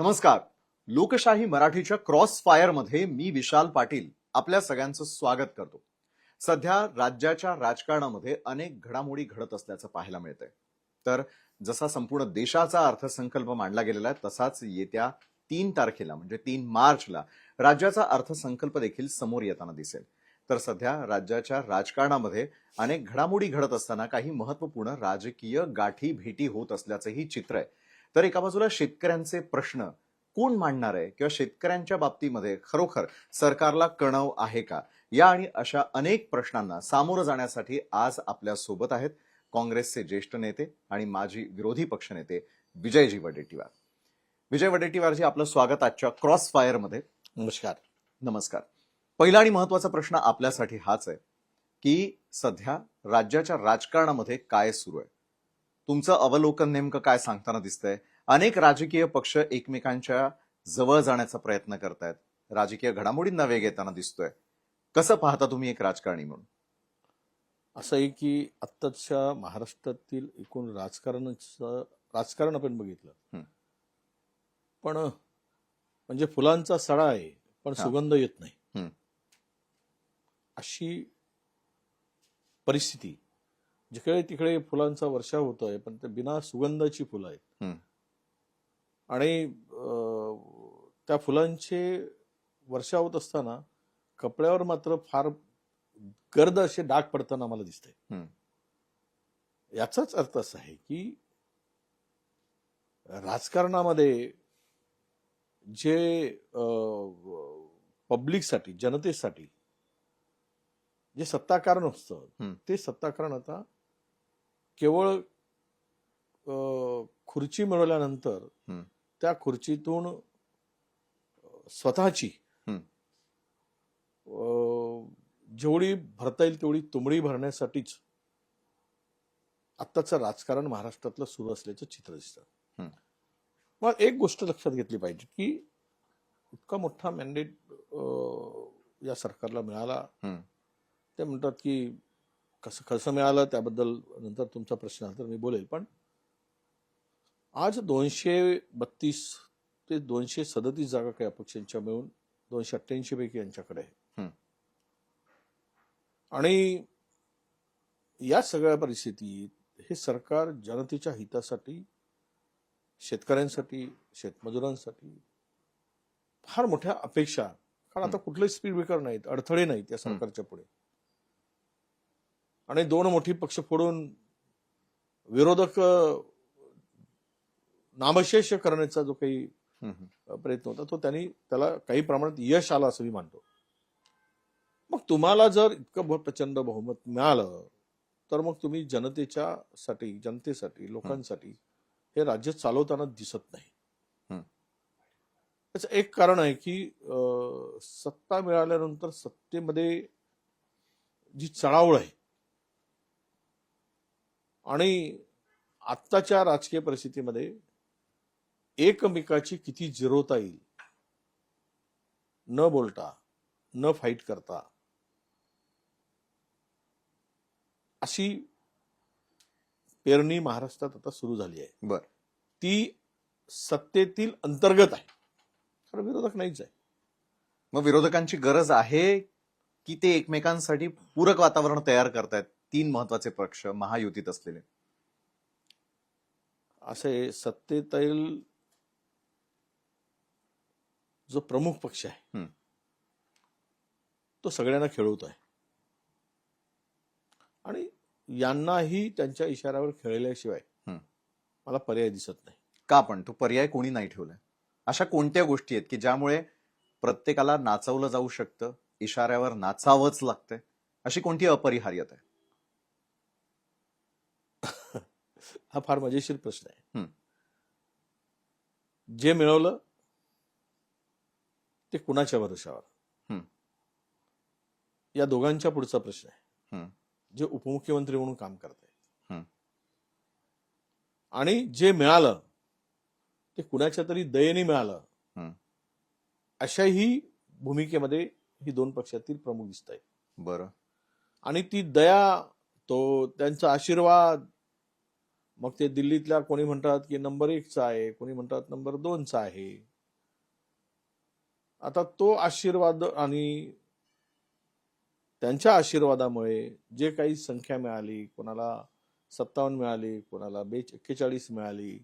नमस्कार. लोकशाही मराठीच्या क्रॉस फायर मध्ये मी विशाल पाटील आपल्या सगळ्यांचं स्वागत करतो. सध्या राज्याच्या राजकारणामध्ये अनेक घडामोडी घडत असल्याचं पाहायला मिळतंय. तर जसा संपूर्ण देशाचा अर्थसंकल्प मांडला गेलेला आहे तसाच येत्या 3 तारखेला म्हणजे 3 मार्चला राज्याचा अर्थसंकल्प देखील समोर येताना दिसेल. तर सध्या राज्याच्या राजकारणामध्ये अनेक घडामोडी घडत असताना काही महत्त्वपूर्ण राजकीय गाठी भेटी होत असल्याचंही चित्र आहे. तर एका बाजूला शेतकऱ्यांचे प्रश्न कोण मांडणार आहे किंवा शेतकऱ्यांच्या बाबतीमध्ये खरोखर सरकारला कणव आहे का, या आणि अशा अनेक प्रश्नांना सामोरं जाण्यासाठी आज आपल्या सोबत आहेत काँग्रेसचे ज्येष्ठ नेते आणि माजी विरोधी पक्षनेते विजयजी वडेट्टीवार. विजय वडेट्टीवारजी, आपलं स्वागत आजच्या क्रॉस फायर मध्ये. नमस्कार. नमस्कार. पहिला आणि महत्वाचा प्रश्न आपल्यासाठी हाच आहे की सध्या राज्याच्या राजकारणामध्ये काय सुरू आहे. तुमचं अवलोकन नेमकं काय सांगताना दिसतंय? अनेक राजकीय पक्ष एकमेकांच्या जवळ जाण्याचा प्रयत्न करतायत, राजकीय घडामोडींना वेग येताना दिसतोय. कसं पाहता तुम्ही एक राजकारणी म्हणून? असं आहे की आत्ताच्या महाराष्ट्रातील एकूण राजकारण आपण बघितलं, पण म्हणजे फुलांचा सडा आहे पण सुगंध येत नाही अशी परिस्थिती. जिकडे तिकडे फुलांचा वर्षाव होतोय पण ते बिना सुगंधाची फुलं आहेत. आणि त्या फुलांचे वर्षाव होत असताना कपड्यावर मात्र फार गर्द असे डाग पडताना आम्हाला दिसतंय. याचाच अर्थ असा आहे की राजकारणामध्ये जे पब्लिकसाठी, जनतेसाठी जे सत्ताकारण असतं ते सत्ताकारण आता केवळ खुर्ची मिळवल्यानंतर त्या खुर्चीतून स्वतःची जेवढी भरता येईल तेवढी तुंबडी भरण्यासाठीच आत्ताचं राजकारण महाराष्ट्रातलं सुरू असल्याचं चित्र दिसतं. मग एक गोष्ट लक्षात घेतली पाहिजे की इतका मोठा मॅन्डेट या सरकारला मिळाला. ते म्हणतात की कसं कसं मिळालं त्याबद्दल नंतर तुमचा प्रश्न आला तर मी बोलेल, पण आज 232 ते 237 जागा काही अपक्षांच्या मिळून 288 पैकी यांच्याकडे आहे. आणि या सगळ्या परिस्थितीत हे सरकार जनतेच्या हितासाठी, शेतकऱ्यांसाठी, शेतमजुरांसाठी फार मोठ्या अपेक्षा, कारण आता कुठलेही स्पीड ब्रेकर नाहीत, अडथळे नाहीत या सरकारच्या पुढे. आणि 2 मोठी पक्ष फोडून विरोधक नामशेष करण्याचा जो काही प्रयत्न होता तो त्याला काही प्रमाणात यश आलं असं मी मानतो. मग तुम्हाला जर इतकं प्रचंड बहुमत मिळालं तर मग तुम्ही जनतेसाठी, लोकांसाठी हे राज्य चालवताना दिसत नाही. त्याचं एक कारण आहे की सत्ता मिळाल्यानंतर सत्तेमध्ये जी चळावळ आहे आणि आत्ताच्या राजकीय परिस्थितीमध्ये एकमेकाची किती जिरवता येईल न बोलता, न फाईट करता, अशी पेरणी महाराष्ट्रात आता सुरू झाली आहे. बर, ती सत्तेतील अंतर्गत आहे, कारण विरोधक नाहीच आहे. मग विरोधकांची गरज आहे की ते एकमेकांसाठी पूरक वातावरण तयार करतायत 3 महत्वाचे पक्ष महायुतीत असलेले? असे सत्तेतील जो प्रमुख पक्ष आहे तो सगळ्यांना खेळवतो आहे आणि यांनाही त्यांच्या इशाऱ्यावर खेळल्याशिवाय मला पर्याय दिसत नाही. का पण तो पर्याय कोणी नाही ठेवलाय? अशा कोणत्या गोष्टी आहेत की ज्यामुळे प्रत्येकाला नाचवलं जाऊ शकतं, इशाऱ्यावर नाचावंच लागतंय? अशी कोणती अपरिहार्यता आहे? हा फार मजेशीर प्रश्न आहे. जे मिळवलं ते कुणाच्या भरोशावर, या दोघांच्या पुढचा प्रश्न आहे. जे उपमुख्यमंत्री म्हणून काम करतायत आणि जे मिळालं ते कुणाच्या तरी दयेने मिळालं, अशाही भूमिकेमध्ये ही 2 पक्षातील प्रमुख दिसत आहेत. बरं. आणि ती दया, तो त्यांचा आशीर्वाद मग ते दिल्लीतल्या कोणी म्हणतात की नंबर 1चा आहे, कोणी म्हणतात नंबर 2चा आहे. आता तो आशीर्वाद आणि त्यांच्या आशीर्वादामुळे जे काही संख्या मिळाली, कोणाला 57 मिळाली, कोणाला 41 मिळाली,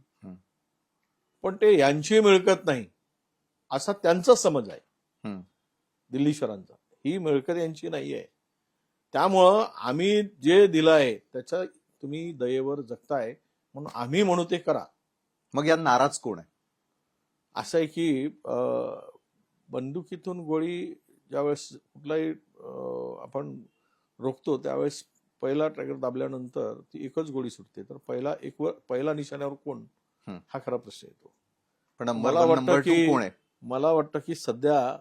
पण ते यांची मिळकत नाही असा त्यांचा समज आहे दिल्लीश्वरांचा. ही मिळकत यांची नाही आहे. त्यामुळं आम्ही जे दिलं आहे त्याच्या तुम्ही दयेवर जगताय म्हणून आम्ही म्हणू ते करा. मग या नाराज कोण आहे? असं आहे की बंदुकीतून गोळी ज्यावेळेस कुठलाही आपण रोखतो त्यावेळेस पहिला ट्रॅगर दाबल्यानंतर ती एकच गोळी सुटते. तर पहिला निशाण्यावर कोण हा खरा प्रश्न येतो. पण नंबर 2 कोण आहे? मला वाटतं की सध्या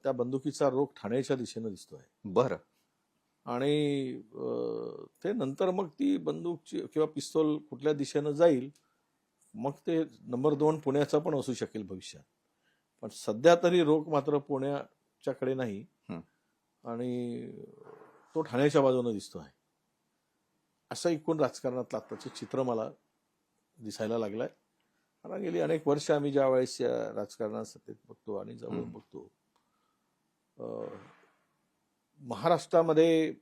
त्या बंदुकीचा रोख ठाण्याच्या दिशेनं दिसतोय. बरं. आणि ते नंतर मग ती बंदूकची किंवा पिस्तूल कुठल्या दिशेनं जाईल मग ते नंबर 2 पुण्याचा पण असू शकेल भविष्यात. पण सध्या तरी रोख मात्र पुण्याच्याकडे नाही आणि तो ठाण्याच्या बाजूने दिसतोय. असं एकूण राजकारणातलं आत्ताचं चित्र मला दिसायला लागलंय. कारण गेली अनेक वर्ष आम्ही ज्या वेळेस या राजकारणात सत्तेत बघतो आणि जवळून बघतो, महाराष्ट्रामध्ये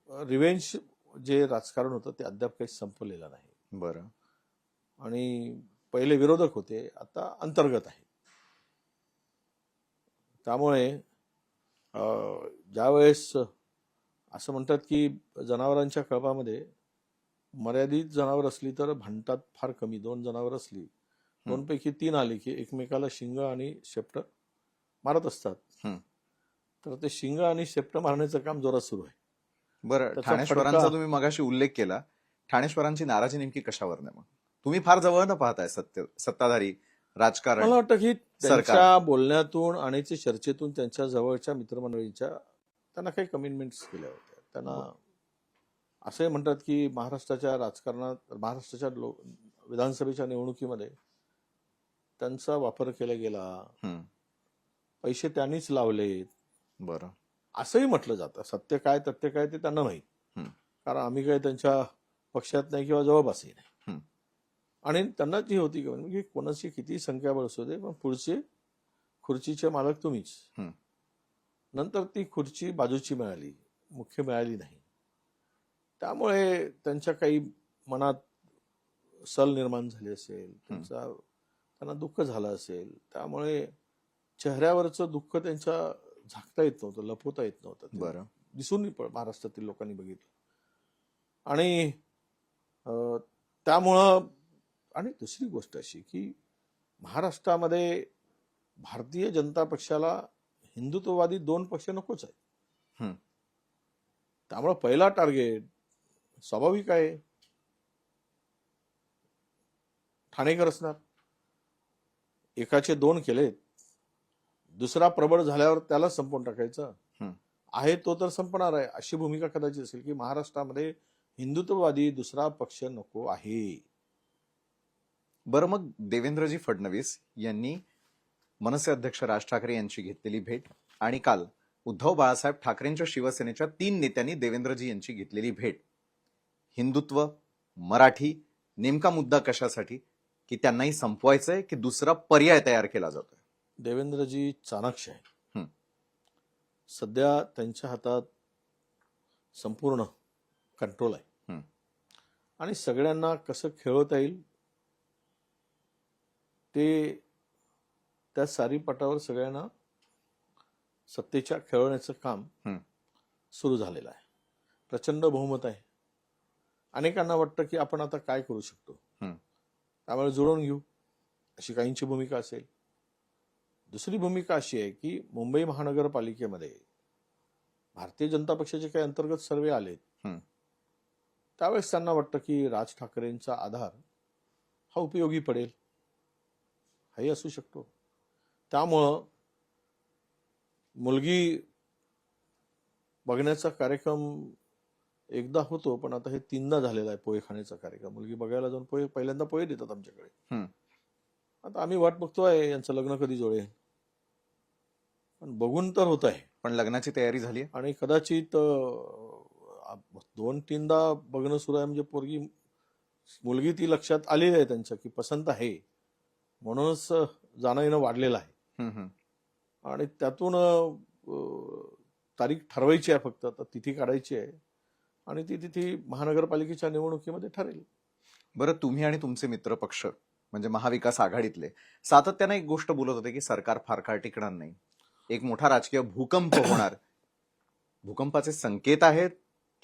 रिव्हेंज जे राजकारण होतं ते अद्याप काही संपलेलं नाही. बरं. आणि पहिले विरोधक होते, आता अंतर्गत आहे. त्यामुळे ज्यावेळेस असं म्हणतात की जनावरांच्या कळपामध्ये मर्यादित जनावर असली तर भांडतात फार कमी. 2 जनावर असली, 2 पैकी 3 आली की एकमेकाला शिंग आणि शेपट मारत असतात. तर ते शिंग आणि शेपट मारण्याचं काम जोरात सुरू आहे. बरं, ठाणेश्वरांचा तुम्ही मगाशी उल्लेख केला. ठाणेश्वरांची नाराजी नेमकी कशावर नाही? मग तुम्ही फार जवळनं पाहताय सत्ताधारी राजकारण. मला वाटतं की त्यांच्या बोलण्यातून आणि चर्चेतून त्यांच्या जवळच्या मित्रमंडळींच्या त्यांना काही कमिटमेंट्स केल्या होत्या. त्यांना असंही म्हणतात की महाराष्ट्राच्या राजकारणात, महाराष्ट्राच्या विधानसभेच्या निवडणुकीमध्ये त्यांचा वापर केला गेला, पैसे त्यांनीच लावले. बरं. असंही म्हटलं जातं. सत्य काय तथ्य काय ते त्यांना माहीत, कारण आम्ही काही त्यांच्या पक्षात नाही किंवा जवळपासही नाही. आणि त्यांना ती होती की कोणाची किती संख्याबळ असू दे पण पुढचे खुर्चीचे मालक तुम्हीच. नंतर ती खुर्ची बाजूची मिळाली, मुख्य मिळाली नाही. त्यामुळे त्यांच्या काही मनात सल निर्माण झाली असेल, त्यांना दुःख झालं असेल. त्यामुळे चेहऱ्यावरचं दुःख त्यांच्या झाकता येत नव्हतं, लपवता येत नव्हतं. बरं. दिसून महाराष्ट्रातील लोकांनी बघितलं. आणि त्यामुळं आणि दुसरी गोष्ट अशी की महाराष्ट्रामध्ये भारतीय जनता पक्षाला हिंदुत्ववादी 2 पक्ष नकोच आहेत. त्यामुळं पहिला टार्गेट स्वाभाविक आहे ठाणेकर असणार. एकाचे 2 केलेत, दुसरा प्रबळ झाल्यावर त्याला संपवून टाकायचं आहे, तो तर संपणार आहे अशी भूमिका कदाचित असेल की महाराष्ट्रामध्ये हिंदुत्ववादी दुसरा पक्ष नको आहे. बरं, मग देवेंद्रजी फडणवीस यांनी मनसे अध्यक्ष राज ठाकरे यांची घेतलेली भेट आणि काल उद्धव बाळासाहेब ठाकरेंच्या शिवसेनेच्या 3 नेत्यांनी देवेंद्रजी यांची घेतलेली भेट, हिंदुत्व, मराठी, नेमका मुद्दा कशासाठी? की त्यांनाही संपवायचंय की दुसरा पर्याय तयार केला जातोय? देवेंद्रजी चाणाक्ष आहे. सध्या त्यांच्या हातात संपूर्ण कंट्रोल आहे आणि सगळ्यांना कसं खेळवता येईल ते त्या सारीपाटावर सगळ्यांना सत्तेच्या खेळवण्याचं काम सुरू झालेलं आहे. प्रचंड बहुमत आहे. अनेकांना वाटतं की आपण आता काय करू शकतो, त्यामुळे जुळवून घेऊ अशी काहींची भूमिका असेल. दुसरी भूमिका अशी आहे की मुंबई महानगरपालिकेमध्ये भारतीय जनता पक्षाचे काही अंतर्गत सर्वे आलेत, त्यावेळेस त्यांना वाटतं की राज ठाकरेंचा आधार हा उपयोगी पडेल, हाही असू शकतो. त्यामुळं मुलगी बघण्याचा कार्यक्रम एकदा होतो, पण आता हे 3दा झालेला आहे पोहे खाण्याचा कार्यक्रम. मुलगी बघायला जाऊन पहिल्यांदा पोहे देतात आमच्याकडे. आता आम्ही वाट बघतोय यांचं लग्न कधी जुळेल. पण बघून तर होत आहे, पण लग्नाची तयारी झाली आणि कदाचित 2-3दा बघणं सुरू आहे म्हणजे मुलगी ती लक्षात आलेली आहे त्यांच्या की पसंत आहे, म्हणूनच जाणं येणं वाढलेलं आहे. आणि त्यातून तारीख ठरवायची आहे, फक्त आता तिथी काढायची आहे आणि ती तिथी महानगरपालिकेच्या निवडणुकीमध्ये ठरेल. बरं, तुम्ही आणि तुमचे मित्रपक्ष म्हणजे महाविकास आघाडीतले सातत्याने एक गोष्ट बोलत होते की सरकार फार काळ टिकणार नाही, एक मोठा राजकीय भूकंप होणार. भूकंपाचे संकेत आहेत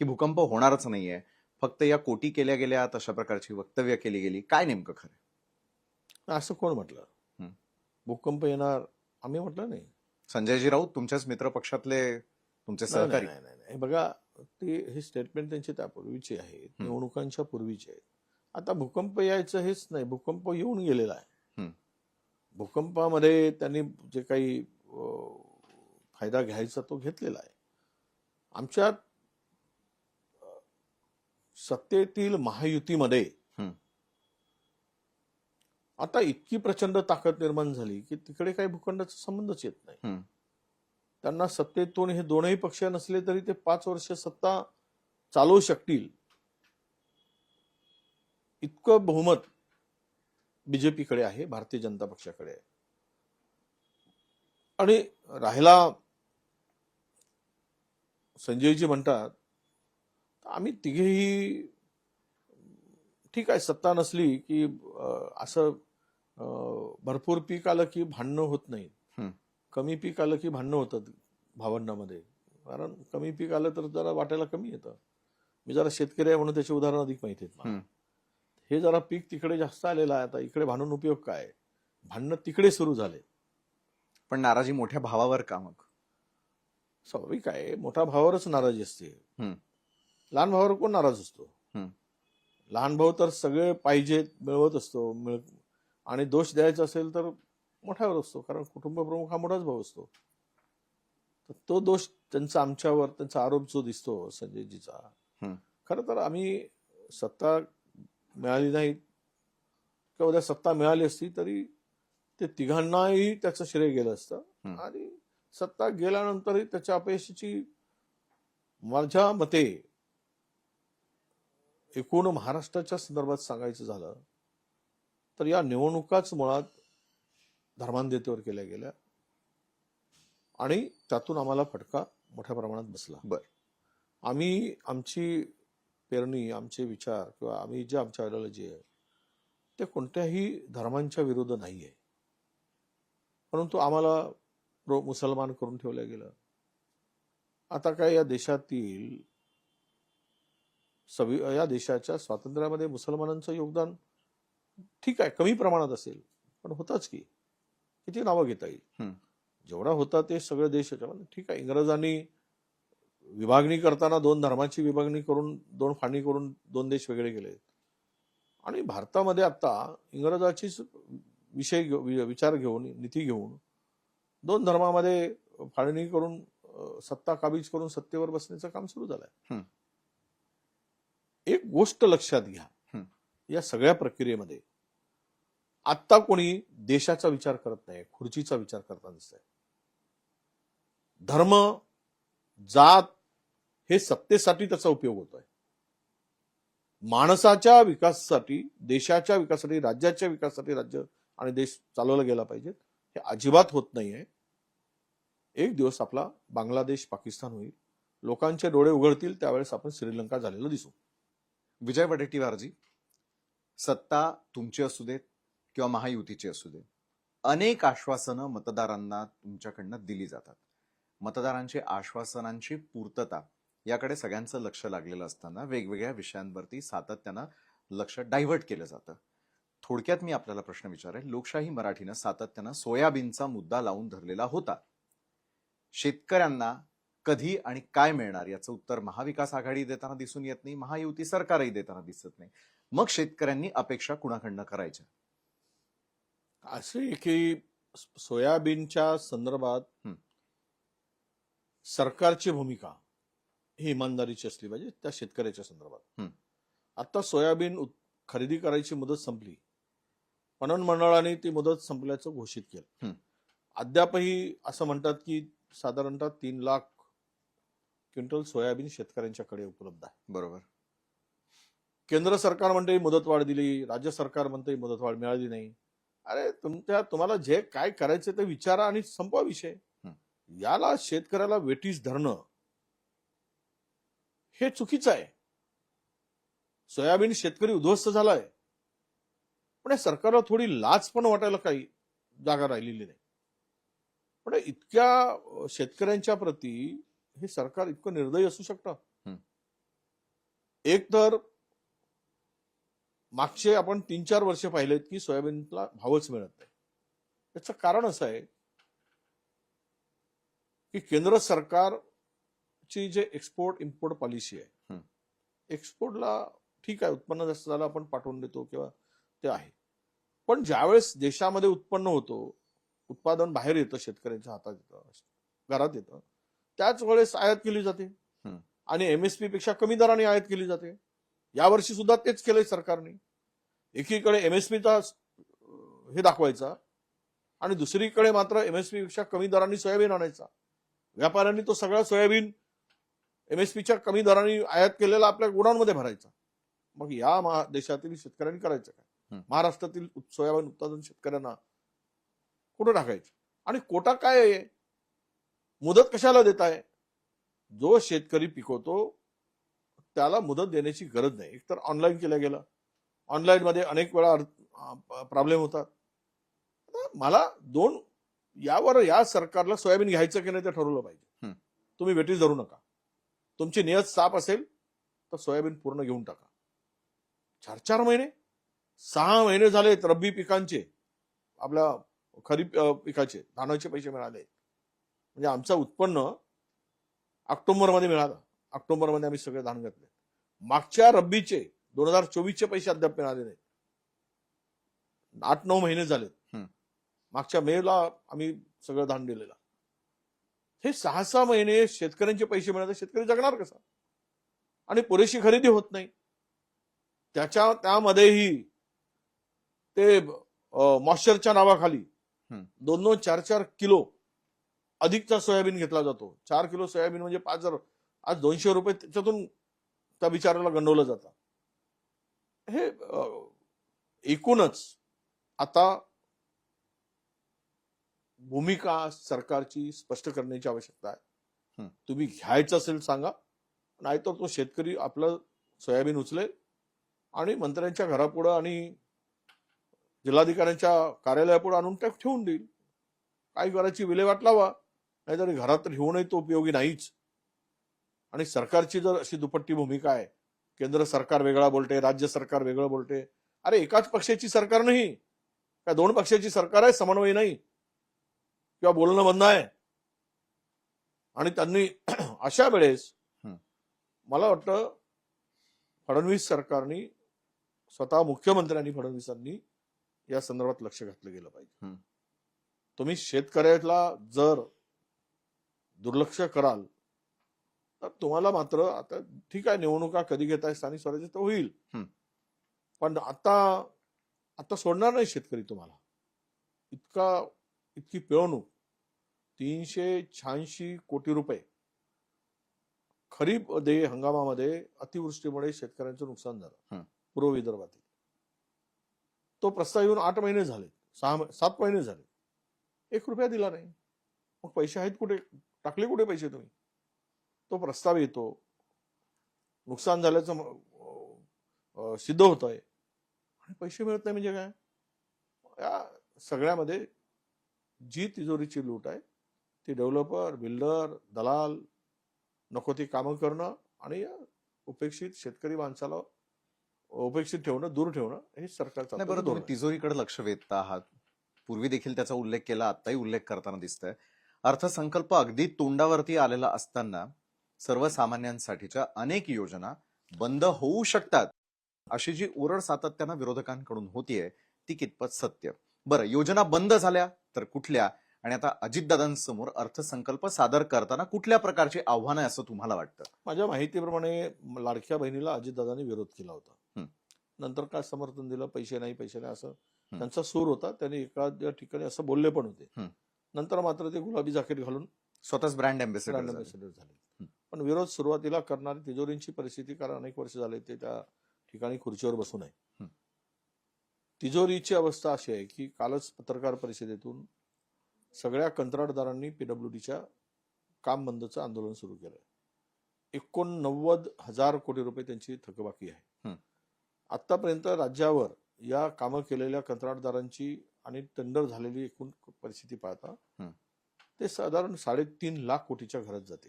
की भूकंप होणारच नाहीये, फक्त या कोटी केल्या गेल्या अशा प्रकारची वक्तव्य केली गेली? काय नेमकं खरं? असं कोण म्हटलं भूकंप येणार? आम्ही म्हटलं नाही. संजयजी राऊत तुमच्याच मित्रपक्षातले तुमचे सहकारी. नाही बघा, हे स्टेटमेंट त्यांची त्यापूर्वीची आहे, निवडणुकांच्या पूर्वीची आहे. आता भूकंप यायचं हेच नाही, भूकंप येऊन गेलेला आहे. भूकंपामध्ये त्यांनी जे काही फायदा घ्यायचा तो घेतलेला आहे. आमच्या सत्तेतील महायुतीमध्ये आता इतकी प्रचंड ताकद निर्माण झाली की तिकडे काही भूखंडाचा संबंधच येत नाही. त्यांना सत्तेतून हे दोनही पक्ष नसले तरी ते 5 वर्ष सत्ता चालवू शकतील इतकं बहुमत बीजेपीकडे आहे, भारतीय जनता पक्षाकडे आहे. आणि राहिला संजयजी म्हणतात, आम्ही तिघेही ठीक आहे, सत्ता नसली की असं भरपूर पीक आलं की भांडणं होत नाही, कमी पीक आलं की भांडणं होतात भावंडामध्ये. कारण कमी पीक आलं तर जरा वाटायला कमी येतं. मी जरा शेतकरी आहे म्हणून त्याचे उदाहरण अधिक माहिती आहेत. हे जरा पीक तिकडे जास्त आलेलं आहे, आता इकडे भांडून उपयोग काय? भांडणं तिकडे सुरू झाले. पण नाराजी मोठ्या भावावर का? मग स्वाभाविक आहे, मोठ्या भावावरच नाराजी असते. लहान भावावर कोण नाराज असतो? लहान भाऊ तर सगळे पाहिजे मिळवत असतो, आणि दोष द्यायचा असेल तर मोठ्यावर असतो, कारण कुटुंब प्रमुख हा मोठाच भाऊ असतो. तर तो दोष त्यांचा आमच्यावर, त्यांचा आरोप जो दिसतो संजयजीचा, खरं तर आम्ही सत्ता मिळाली नाही किंवा उद्या सत्ता मिळाली असती तरी ते तिघांनाही त्याचं श्रेय गेलं असतं. आणि सत्ता गेल्यानंतरही त्याच्या अपयशाची माझ्या मते एकूण महाराष्ट्राच्या संदर्भात सांगायचं झालं तर या निवडणुकाच मुळात धर्मांधतेवर केल्या गेल्या आणि त्यातून आम्हाला फटका मोठ्या प्रमाणात बसला. आम्ही आमची पेरणी, आमचे विचार किंवा आम्ही जे आमच्या आयडिओलॉजी आहे ते कोणत्याही धर्मांच्या विरुद्ध नाही आहे, परंतु आम्हाला मुसलमान करून ठेवलं गेलं. आता काय या देशाच्या स्वातंत्र्यामध्ये मुसलमानांचं योगदान ठीक आहे, कमी प्रमाणात असेल, पण होताच की. किती नावं घेता येईल? जेवढा होता ते सगळे देश ठीक आहे. इंग्रजांनी विभागणी करताना 2 धर्माची विभागणी करून, 2 फाळणी करून 2 देश वेगळे केले. आणि भारतामध्ये आता इंग्रजाचीच विचार घेऊन, नीती घेऊन 2 धर्मामध्ये फाळणी करून, सत्ता काबीज करून सत्तेवर बसण्याचं काम सुरू झालंय. एक गोष्ट लक्षात घ्या, या सगळ्या प्रक्रियेमध्ये आत्ता कोणी देशाचा विचार करत नाही, खुर्चीचा विचार करताना दिसतंय. धर्म, जात हे सत्तेसाठी त्याचा उपयोग होतोय. माणसाच्या विकासासाठी, देशाच्या विकासासाठी, राज्याच्या विकासासाठी राज्य आणि देश चालवला गेला पाहिजे, हे अजिबात होत नाहीये. एक दिवस आपला बांगलादेश, पाकिस्तान होईल, लोकांचे डोळे उघडतील, त्यावेळेस आपण श्रीलंका झालेलं दिसू. विजय वडेट्टीवारजी, सत्ता तुमची असू देत किंवा महायुतीची असू दे, अनेक आश्वासनं मतदारांना तुमच्याकडनं दिली जातात. मतदारांची आश्वासनांची पूर्तता याकडे सगळ्यांचं लक्ष लागलेलं असताना वेगवेगळ्या विषयांवरती सातत्यानं लक्ष डायव्हर्ट केलं जातं. थोडक्यात मी आपल्याला प्रश्न विचारेल. लोकशाही मराठीनं सातत्यानं सोयाबीनचा मुद्दा लावून धरलेला होता. शेतकऱ्यांना कधी आणि काय मिळणार याचं उत्तर महाविकास आघाडी देताना दिसून येत नाही, महायुती सरकारही देताना दिसत नाही. मग शेतकऱ्यांनी अपेक्षा कुणाकडनं करायच्या? असे की सोयाबीनच्या संदर्भात सरकारची भूमिका ही इमानदारीची असली पाहिजे त्या शेतकऱ्याच्या संदर्भात. आता सोयाबीन खरेदी करायची मुदत संपली, पणन मंडळाने ती मुदत संपल्याचं घोषित केलं. अद्यापही असं म्हणतात की साधारणतः 3 लाख क्विंटल सोयाबीन शेतकऱ्यांच्याकडे उपलब्ध आहे. बरोबर. केंद्र सरकार म्हणते मुदतवाढ दिली, राज्य सरकार म्हणते मुदतवाढ मिळाली नाही. अरे तुम्हाला जे काय करायचं ते विचारा आणि संपवा विषय. याला शेतकऱ्याला वेठीस धरणं हे चुकीचं आहे. सोयाबीन शेतकरी उद्ध्वस्त झालाय, पण या सरकारला थोडी लाज पण वाटायला काही जागा राहिलेली नाही. पण इतक्या शेतकऱ्यांच्या प्रती हे सरकार इतकं निर्दयी असू शकतं. एक तर मागचे आपण 3-4 वर्ष पाहिलेत की सोयाबीनला भावच मिळत नाही. त्याचं कारण असं आहे की केंद्र सरकारची जे एक्सपोर्ट इम्पोर्ट पॉलिसी आहे, एक्सपोर्टला ठीक आहे, उत्पन्न जास्त झालं आपण पाठवून देतो किंवा ते आहे, पण ज्यावेळेस देशामध्ये उत्पन्न होतो, उत्पादन बाहेर येतं, शेतकऱ्यांच्या हातात येतं, घरात येतं, त्याच वेळेस आयात केली जाते आणि एमएसपी पेक्षा कमी दराने आयात केली जाते. यावर्षी सुद्धा तेच केलंय सरकारने. एकीकडे एमएसपीचा हे दाखवायचा आणि दुसरीकडे मात्र एमएसपी पेक्षा कमी दरांनी सोयाबीन आणायचा. व्यापाऱ्यांनी तो सगळा सोयाबीन एमएसपीच्या कमी दराने आयात केलेला आपल्या गोडाऊनमध्ये भरायचा. मग या देशातील शेतकऱ्यांनी करायचं काय? महाराष्ट्रातील सोयाबीन उत्पादन शेतकऱ्यांना कुठं टाकायचं? आणि कोटा काय आहे? मुदत कशाला देताय? जो शेतकरी पिकवतो त्याला मुदत देण्याची गरज नाही. एकतर ऑनलाईन केलं गेलं, ऑनलाईन मध्ये अनेक वेळा प्रॉब्लेम होतात. मला या सरकारला सोयाबीन घ्यायचं की नाही ते ठरवलं पाहिजे. तुम्ही वेटीस धरू नका. तुमची नियत साफ असेल तर सोयाबीन पूर्ण घेऊन टाका. 4-4 महिने 6 महिने झालेत रब्बी पिकांचे, आपल्या खरीप पिकाचे धानाचे पैसे मिळाले. म्हणजे आमचं उत्पन्न ऑक्टोबरमध्ये मिळालं. ऑक्टोबरमध्ये आम्ही सगळे धान घातले. मागच्या रब्बीचे 2024चे पैसे अद्याप मिळाले नाहीत. 8-9 महिने झालेत. मागच्या मेला आम्ही सगळं धान दिलेलं. हे 6-6 महिने शेतकऱ्यांचे पैसे मिळाले, शेतकरी जगणार कसा? आणि पुरेशी खरेदी होत नाही. त्यामध्येही ते मॉइश्चरच्या नावाखाली 2-2, 4-4 किलो अधिकचा सोयाबीन घेतला जातो. 4 किलो सोयाबीन म्हणजे 5,000. आज 200 रुपये त्याच्यातून त्या बिचाराला गंडवलं जातं. हे एकूणच आता भूमिका सरकारची स्पष्ट करण्याची आवश्यकता आहे. तुम्ही घ्यायचं असेल सांगा, नाहीतर तो शेतकरी आपलं सोयाबीन उचलेल आणि मंत्र्यांच्या घरापुढं आणि जिल्हाधिकाऱ्यांच्या कार्यालयापुढे आणून ठेवून देईल. काही करायची विल्हेवाट लावा, नाहीतरी घरात ठेवूनही तो उपयोगी नाहीच. आणि सरकारची जर अशी दुपट्टी भूमिका आहे, केंद्र सरकार वेगळा बोलते, राज्य सरकार वेगळं बोलते. अरे एकाच पक्षाची सरकार नाही, काय 2 पक्षाची सरकार आहे, समन्वय नाही किंवा बोलणं बंद आहे. आणि त्यांनी अशा वेळेस मला वाटतं फडणवीस सरकारने, स्वतः मुख्यमंत्र्यांनी फडणवीसांनी या संदर्भात लक्ष घातलं गेलं पाहिजे. तुम्ही शेतकऱ्याला जर दुर्लक्ष कराल तर तुम्हाला मात्र, आता ठीक आहे निवडणुका कधी घेताय स्थानिक स्वराज्य तर होईल, पण आता सोडणार नाही शेतकरी तुम्हाला. इतकी पिळवणूक, 386 कोटी रुपये खरीप हंगामामध्ये अतिवृष्टीमुळे शेतकऱ्यांचं नुकसान झालं पूर्व विदर्भातील. तो प्रस्ताव येऊन 8 महिने झाले, 7 महिने झाले, 1 रुपया दिला नाही. मग पैसे आहेत कुठे? टाकले कुठे पैसे तुम्ही? तो प्रस्ताव येतो, नुकसान झाल्याचं सिद्ध होत आहे आणि पैसे मिळत नाही. म्हणजे काय? या सगळ्यामध्ये जी तिजोरीची लूट आहे ती डेव्हलपर, बिल्डर, दलाल नको ती कामं करणं आणि उपेक्षित शेतकरी माणसाला उपेक्षित ठेवणं, दूर ठेवणं हे सरकारचं. बरं, तुम्ही तिजोरीकडे लक्ष वेधत आहात. पूर्वी देखील त्याचा उल्लेख केला, आताही उल्लेख करताना दिसतंय. अर्थसंकल्प अगदी तोंडावरती आलेला असताना सर्वसामान्यांसाठीच्या अनेक योजना बंद होऊ शकतात अशी जी ओरड सातत्यानं विरोधकांकडून होतीये ती कितपत सत्य? बरं, योजना बंद झाल्या तर कुठल्या? आणि आता अजितदादांसमोर अर्थसंकल्प सादर करताना कुठल्या प्रकारची आव्हानं आहे असं तुम्हाला वाटतं? माझ्या माहितीप्रमाणे लाडक्या बहिणीला अजितदादांनी विरोध केला होता. नंतर काय समर्थन दिलं? पैसे नाही असं त्यांचा सूर होता. त्यांनी एखाद्या ठिकाणी असं बोलले पण होते. नंतर मात्र ते गुलाबी जॅकेट घालून स्वतःच ब्रँड अँबॅसेडर झाले. पण विरोध सुरुवातीला करणारी तिजोरींची परिस्थिती, कारण अनेक वर्ष झाले ते त्या ठिकाणी खुर्चीवर बसू नये. तिजोरीची अवस्था अशी आहे की कालच पत्रकार परिषदेतून सगळ्या कंत्राटदारांनी पीडब्ल्यूडीच्या काम बंदचं आंदोलन सुरू केलंय. 89,000 कोटी रुपये त्यांची थकबाकी आहे. आतापर्यंत राज्यावर या कामं केलेल्या कंत्राटदारांची आणि टेंडर झालेली एकूण परिस्थिती पाहता ते साधारण 3.5 लाख कोटीच्या घरात जाते,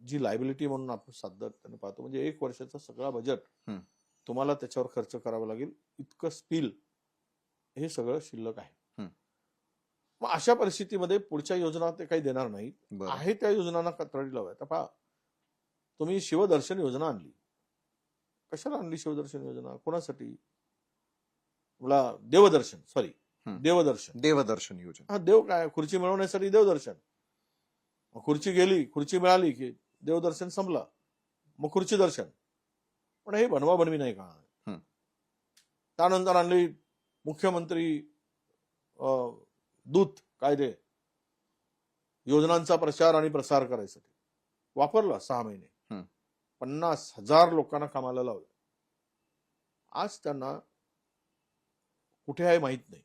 जी लायबिलिटी म्हणून आपण सातत्याने पाहतो. म्हणजे 1 वर्षाचा सगळा बजेट तुम्हाला त्याच्यावर खर्च करावा लागेल, इतकं स्पील हे सगळं शिल्लक आहे. मग अशा परिस्थितीमध्ये पुढच्या योजना ते काही देणार नाहीत. आहे त्या योजनांना कंत्राटी लावा. आता पहा, तुम्ही शिवदर्शन योजना आणली, कशाला आणली शिवदर्शन योजना? कोणासाठी? मला देवदर्शन योजना. हा, देव काय? खुर्ची मिळवण्यासाठी देवदर्शन. मग खुर्ची गेली, खुर्ची मिळाली की देवदर्शन संपला, मग खुर्ची दर्शन. पण हे बनवाबनवी नाही का? त्यानंतर आणली मुख्यमंत्री दूत कायदे, योजनांचा प्रचार आणि प्रसार करायसाठी वापरला 6 महिने, 50,000 लोकांना कामाला लावलं. आज त्यांना कुठे आहे माहित नाही,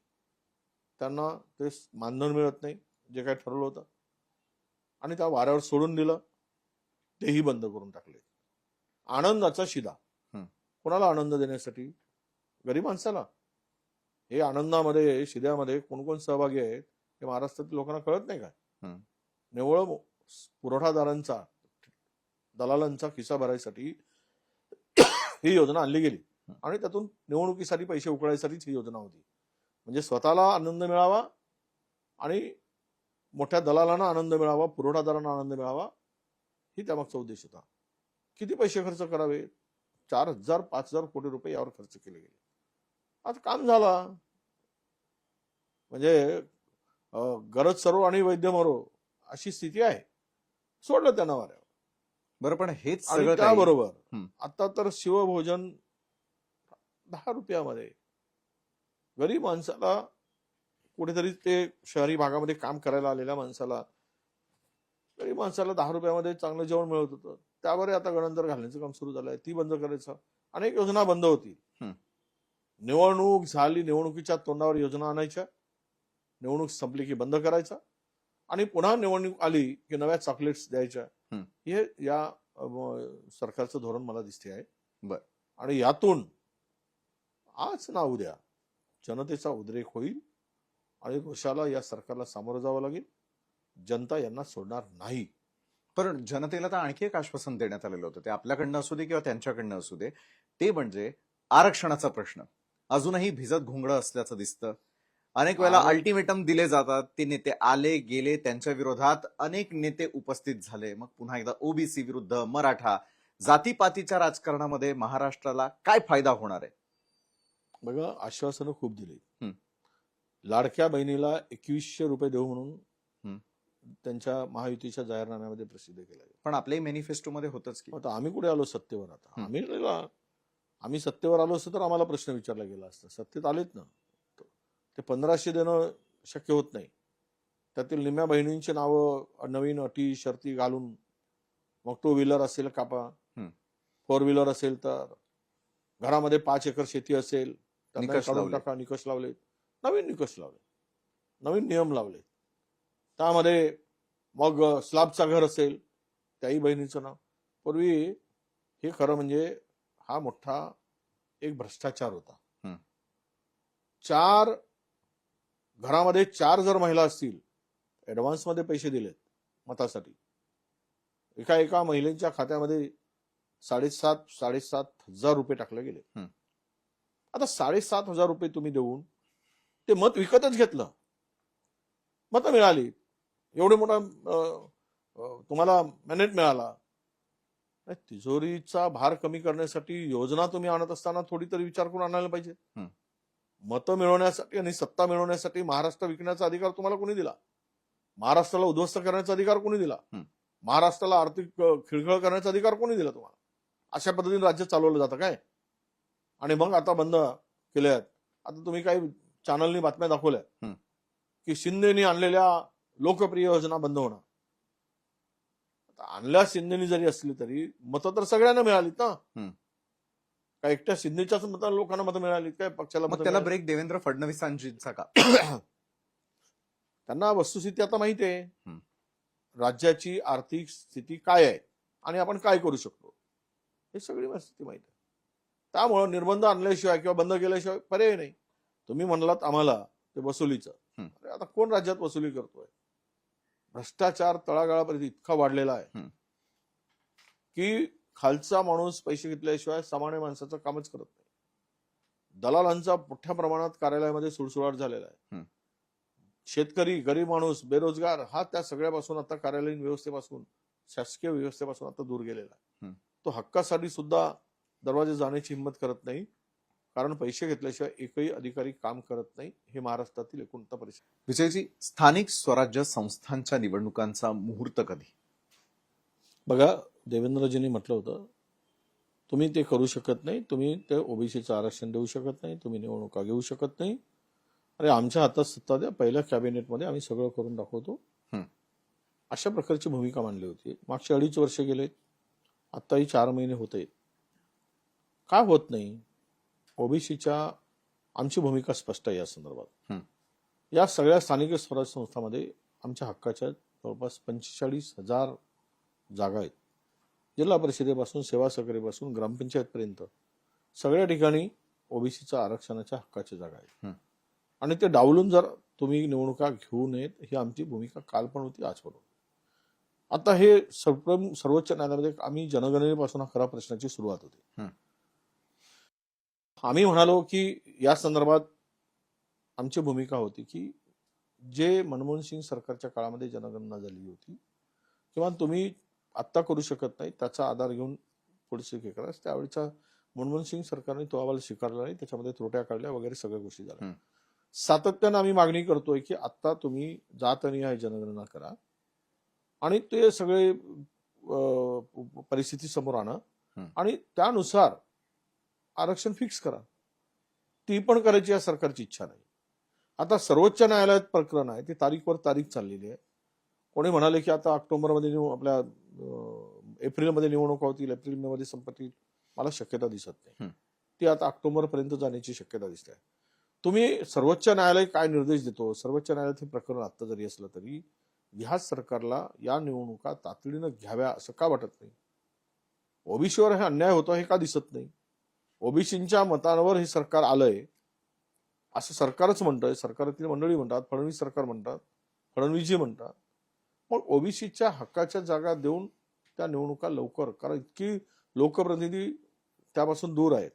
त्यांना ते मानधन मिळत नाही जे काय ठरवलं होतं, आणि त्या वाऱ्यावर सोडून दिलं, तेही बंद करून टाकले. आनंदाचा शिदा कोणाला आनंद देण्यासाठी? गरीब माणसाला. हे आनंदामध्ये, शिद्यामध्ये कोण कोण सहभागी आहेत हे महाराष्ट्रातील लोकांना कळत नाही काय? निव्वळ पुरवठादारांचा, दलालांचा खिसा भरायसाठी ही योजना आणली गेली, आणि त्यातून निवडणुकीसाठी पैसे उकळायसाठीच ही योजना होती. म्हणजे स्वतःला आनंद मिळावा आणि मोठ्या दलालांना आनंद मिळावा, पुरवठादारांना आनंद मिळावा, ही त्यामागचा उद्देश होता. किती पैसे खर्च करावे? 4,000-5,000 कोटी रुपये यावर खर्च केले गेले. आज काम झाला. म्हणजे गरज सरो आणि वैद्य मरो अशी स्थिती आहे. सोडलं त्यांना वाऱ्यावर. बरं, पण हेच आणि सगळं त्याबरोबर आता तर शिवभोजन 10 रुपयामध्ये गरीब माणसाला, कुठेतरी ते शहरी भागामध्ये काम करायला आलेल्या माणसाला, गरीब माणसाला 10 रुपयामध्ये चांगलं जेवण मिळत होतं. त्यावर आता गणंतर घालण्याचं काम सुरू झालंय. ती बंद करायचं. अनेक योजना बंद होती. निवडणूक झाली, निवडणुकीच्या तोंडावर योजना आणायच्या, निवडणूक संपली की बंद करायचा, आणि पुन्हा निवडणूक आली की नव्या चॉकलेट्स द्यायच्या. हे या सरकारचं धोरण मला दिसते आहे. आणि यातून आज ना उद्या जनतेचा उद्रेक होईल आणि रोषाला या सरकारला सामोरं जावं लागेल. जनता यांना सोडणार नाही. पण जनतेला तर आणखी एक आश्वासन देण्यात आलेलं होतं, ते आपल्याकडनं असू दे किंवा त्यांच्याकडनं असू दे, ते म्हणजे आरक्षणाचा प्रश्न अजूनही भिजत घुंगडं असल्याचं दिसतं. अनेक वेळेला अल्टिमेटम दिले जातात, ते नेते आले गेले, त्यांच्या विरोधात अनेक नेते उपस्थित झाले. मग पुन्हा एकदा ओबीसी विरुद्ध मराठा, जातीपातीच्या राजकारणामध्ये महाराष्ट्राला काय फायदा होणार आहे? बघा, आश्वासनं खूप दिली. लाडक्या बहिणीला 2,100 रुपये देऊ म्हणून त्यांच्या महायुतीच्या जाहीरनाम्यामध्ये प्रसिद्ध केलं. पण आपल्याही मॅनिफेस्टोमध्ये होतच की. आता आम्ही कुठे आलो सत्तेवर? आता आम्ही सत्तेवर आलो असतो तर आम्हाला प्रश्न विचारला गेला असता. सत्तेत आलेत ना, ते 1,500 देणं शक्य होत नाही. त्यातील निम्म्या बहिणींची नावं नवीन अटी शर्ती घालून, मग 2 व्हीलर असेल कापा, 4 व्हीलर असेल तर, घरामध्ये 5 एकर शेती असेल तर काढून टाका. निकष लावले, नवीन निकष लावले, नवीन नियम लावले. त्यामध्ये मग स्लॅबचा घर असेल त्याही बहिणीचं नाव. पूर्वी हे खरं म्हणजे हा मोठा एक भ्रष्टाचार होता. 4 घरामध्ये 4 जर महिला असतील, ऍडव्हान्स मध्ये पैसे दिलेत मतासाठी, एका महिलेच्या खात्यामध्ये 7,500 रुपये टाकले गेले. आता 7,500 रुपये तुम्ही देऊन ते मत विकतच घेतलं, मतं मिळाली, एवढे मोठा तुम्हाला मॅनेट मिळाला. तिजोरीचा भार कमी करण्यासाठी योजना तुम्ही आणत असताना थोडी तरी विचार करून आणायला पाहिजे. मतं मिळवण्यासाठी आणि सत्ता मिळवण्यासाठी महाराष्ट्र विकण्याचा अधिकार तुम्हाला कोणी दिला? महाराष्ट्राला उद्ध्वस्त करण्याचा अधिकार कोणी दिला? महाराष्ट्राला आर्थिक खिळखिळ करण्याचा अधिकार कोणी दिला तुम्हाला? अशा पद्धतीने राज्य चालवलं जातं काय? आणि मग आता बंद केल्यात. आता तुम्ही काही चॅनलनी बातम्या दाखवल्या की शिंदेनी आणलेल्या लोकप्रिय योजना बंद होणार. आणल्या शिंदेनी जरी असली तरी मतं तर सगळ्यांना मिळालीत ना. काय एकट्या शिंदेच्याच मतांना लोकांना मतं मिळाली काय पक्षाला मग मतं त्याला मिळाली? ब्रेक देवेंद्र फडणवीसांचा का? त्यांना वस्तुस्थिती आता माहिती आहे. हम्म. राज्याची आर्थिक स्थिती काय आहे आणि आपण काय करू शकतो हे सगळी परिस्थिती माहिती आहे. त्यामुळं निर्बंध आणल्याशिवाय किंवा बंद केल्याशिवाय पर्याय नाही. तुम्ही म्हणलात आम्हाला ते वसुलीचं, अरे आता कोण राज्यात वसुली करतोय? भ्रष्टाचार तळागाळापर्यंत इतका वाढलेला आहे की खालचा माणूस पैसे घेतल्याशिवाय सामान्य माणसाचं कामच करत नाही. दलालांचा मोठ्या प्रमाणात कार्यालयामध्ये सुळसुळाट झालेला आहे. शेतकरी, गरीब माणूस, बेरोजगार हा त्या सगळ्यापासून आता कार्यालयीन व्यवस्थेपासून, शासकीय व्यवस्थेपासून आता दूर गेलेला आहे. तो हक्कासाठी सुद्धा दरवाजे जाण्याची हिंमत करत नाही, कारण पैसे घेतल्याशिवाय एकही अधिकारी काम करत नाही. हे महाराष्ट्रातील एकूणता परिस्थिती. विजयजी, स्थानिक स्वराज्य संस्थांच्या निवडणुकांचा मुहूर्त कधी? बघा, देवेंद्रजींनी म्हटलं होतं तुम्ही ते करू शकत नाही, तुम्ही ते ओबीसीचं आरक्षण देऊ शकत नाही, तुम्ही निवडणुका घेऊ शकत नाही. अरे आमच्या हातात सत्ता द्या, पहिल्या कॅबिनेटमध्ये आम्ही सगळं करून दाखवतो. अशा प्रकारची भूमिका मांडली होती. मागचे 2.5 वर्ष गेलेत, आत्ताही 4 महिने होते. काय होत नाही? ओबीसीच्या आमची भूमिका स्पष्ट आहे या संदर्भात. या सगळ्या स्थानिक स्वराज्य संस्थांमध्ये आमच्या हक्काच्या जवळपास 45,000 जागा आहेत. जिल्हा परिषदेपासून, सेवा सहकारीपासून, ग्रामपंचायतपर्यंत सगळ्या ठिकाणी ओबीसीचं आरक्षणाच्या हक्काच्या जागा आहेत. आणि ते डावलून जर तुम्ही निवडणुका घेऊ नयेत ही आमची भूमिका काल पण होती, आज पण होती. आता हे सर्वोच्च न्यायालयामध्ये आम्ही जनगणनेपासून हा खरा प्रश्नाची सुरुवात होती. आम्ही म्हणालो की या संदर्भात आमची भूमिका होती की जे मनमोहन सिंग सरकारच्या काळामध्ये जनगणना झाली होती किंवा तुम्ही आत्ता करू शकत नाही त्याचा आधार घेऊन पुढचे हे करा. त्यावेळेच्या मनमोहन सिंग सरकारने तो अहवाल स्वीकारला नाही, त्याच्यामध्ये त्रुट्या काढल्या वगैरे सगळ्या गोष्टी झाल्या. सातत्यानं आम्ही मागणी करतोय की आता तुम्ही जातनिहाय जनगणना करा आणि ते सगळे परिस्थिती समोर आणा आणि त्यानुसार आरक्षण फिक्स करा. ती पण करायची या सरकारची इच्छा नाही. आता सर्वोच्च न्यायालयात प्रकरण आहे, ती तारीखवर तारीख चाललेली आहे. कोणी म्हणाले की आता ऑक्टोबरमध्ये आपल्या एप्रिलमध्ये निवडणुका होतील, एप्रिल मे मध्ये संपतील. मला शक्यता दिसत नाही. ती आता ऑक्टोबरपर्यंत जाण्याची शक्यता दिसते. तुम्ही सर्वोच्च न्यायालय काय निर्देश देतो? सर्वोच्च न्यायालयात हे प्रकरण आता जरी असलं तरी ह्या सरकारला या निवडणुका तातडीनं घ्याव्या असं का वाटत नाही? ओबीसीवर हे अन्याय होतो हे का दिसत नाही? ओबीसींच्या मतांवर हे सरकार आलंय असं सरकारच म्हणतंय, सरकारातील मंडळी म्हणतात, फडणवीस सरकार म्हणतात, फडणवीसजी म्हणतात. मग ओबीसीच्या हक्काच्या जागा देऊन त्या निवडणुका लवकर, कारण इतकी लोकप्रतिनिधी त्यापासून दूर आहेत.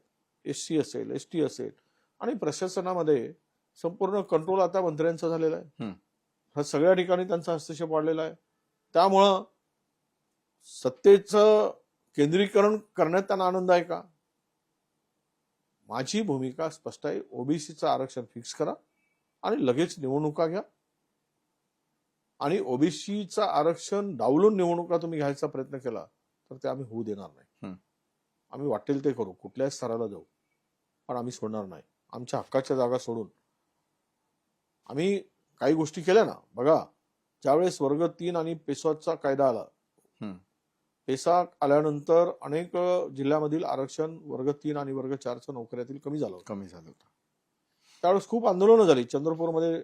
एससी असेल, एसटी असेल आणि प्रशासनामध्ये संपूर्ण कंट्रोल आता मंत्र्यांचा झालेला आहे. ह्या सगळ्या ठिकाणी त्यांचा हस्तक्षेप वाढलेला आहे. त्यामुळं सत्तेचं केंद्रीकरण करण्यात त्यांना आनंद आहे का? माझी भूमिका स्पष्ट आहे. ओबीसीचं आरक्षण फिक्स करा आणि लगेच निवडणुका घ्या. आणि ओबीसीचं आरक्षण डावलून निवडणुका तुम्ही घ्यायचा प्रयत्न केला तर ते आम्ही होऊ देणार नाही. आम्ही वाटेल ते करू, कुठल्याही स्तराला जाऊ, पण आम्ही सोडणार नाही. आमच्या हक्काच्या जागा सोडून आम्ही काही गोष्टी केल्या ना. बघा, ज्यावेळेस वर्ग 3 आणि पेसाचा कायदा आला, पेसा आल्यानंतर अनेक जिल्ह्यामधील आरक्षण वर्ग 3 आणि वर्ग 4च्या नोकऱ्यातील कमी झालं होतं. त्यावेळेस खूप आंदोलनं झाली. चंद्रपूरमध्ये,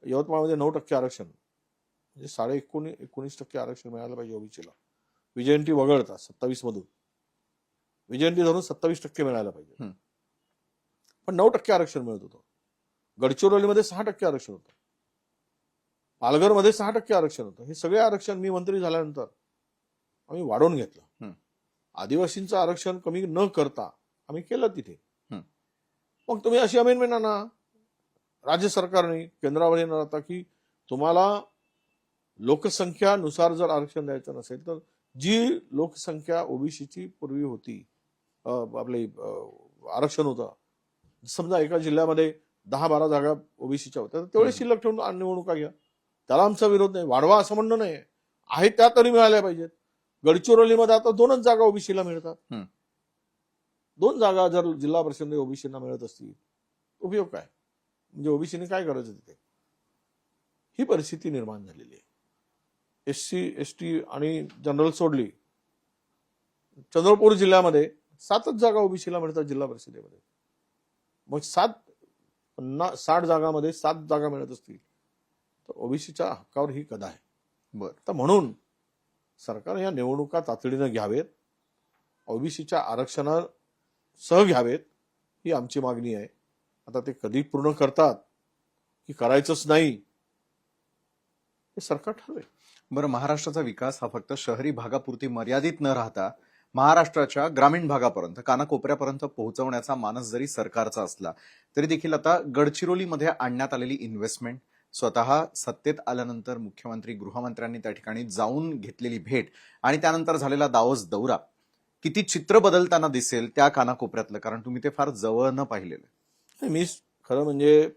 यवतमाळमध्ये 9% आरक्षण, म्हणजे 19.5% आरक्षण मिळालं पाहिजे ओबीसीला. विजयंती वगळता 27 मधून विजयंती धरून 27% मिळायला पाहिजे, पण 9% आरक्षण मिळत होतं. गडचिरोलीमध्ये 6% आरक्षण होतं, पालघरमध्ये 6% आरक्षण होतं. हे सगळे आरक्षण मी मंत्री झाल्यानंतर आम्ही वाढवून घेतलं. आदिवासींचं आरक्षण कमी न करता आम्ही केलं तिथे. मग तुम्ही अशी अमेंडमेंट आणा राज्य सरकारने केंद्रावर येणार आता की तुम्हाला लोकसंख्यानुसार जर आरक्षण द्यायचं नसेल तर जी लोकसंख्या ओबीसीची पूर्वी होती, आपले आरक्षण होतं, समजा एका जिल्ह्यामध्ये 10-12 जागा ओबीसीच्या होत्या, तर तेवढे शिल्लक ठेवून निवडणुका घ्या. त्याला आमचा विरोध नाही, वाढवा असं म्हणणं नाही आहे. त्या तरी मिळाल्या पाहिजेत. गडचिरोलीमध्ये आता 2च जागा ओबीसीला मिळतात. 2 जागा जर जिल्हा परिषदेमध्ये ओबीसीना मिळत असतील, उपयोग काय? म्हणजे ओबीसीने काय करायचं तिथे? ही परिस्थिती निर्माण झालेली आहे. SC ST आणि जनरल सोडली, चंद्रपूर जिल्ह्यामध्ये 7च जागा ओबीसीला मिळतात जिल्हा परिषदेमध्ये. मग 60 जागामध्ये 7 जागा मिळत असतील तर ओबीसीच्या हक्कावर ही गदा आहे. बरं. तर म्हणून सरकार या निवडणुका तातडीनं घ्यावेत, ओबीसीच्या आरक्षणासह घ्यावेत, ही आमची मागणी आहे. आता ते कधी पूर्ण करतात की करायचंच नाही हे सरकार ठरवेल. बरं, महाराष्ट्राचा विकास हा फक्त शहरी भागापुरती मर्यादित न राहता महाराष्ट्राच्या ग्रामीण भागापर्यंत, कानाकोपऱ्यापर्यंत पोहोचवण्याचा मानस जरी सरकारचा असला तरी देखील आता गडचिरोलीमध्ये आणण्यात आलेली इन्व्हेस्टमेंट, स्वतः सत्तेत आल्यानंतर मुख्यमंत्री गृहमंत्र्यांनी त्या ठिकाणी जाऊन घेतलेली भेट आणि त्यानंतर झालेला दावोस दौरा, किती चित्र बदलताना दिसेल त्या कानाकोपऱ्यातलं, कारण तुम्ही ते फार जवळनं पाहिलेलं. मी खरं म्हणजे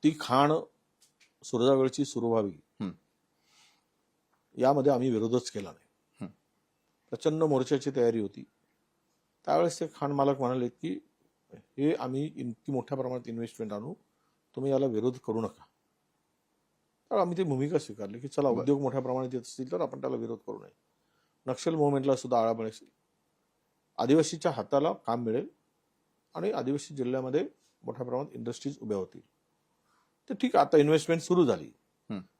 ती खाण सुरजागडची सुरू व्हावी यामध्ये आम्ही विरोधच केला नाही. प्रचंड मोर्चाची तयारी होती. त्यावेळेस ते खाण मालक म्हणाले की हे आम्ही इतकी मोठ्या प्रमाणात इन्व्हेस्टमेंट आणू, तुम्ही याला विरोध करू नका. तर आम्ही ती भूमिका स्वीकारली की चला, उद्योग मोठ्या प्रमाणात येत असतील तर आपण त्याला विरोध करू नये. नक्षल मुव्हमेंटला सुद्धा आळा मिळेल, आदिवासीच्या हाताला काम मिळेल आणि आदिवासी जिल्ह्यामध्ये मोठ्या प्रमाणात इंडस्ट्रीज उभ्या होतील. तर ठीक आहे, आता इन्व्हेस्टमेंट सुरू झाली.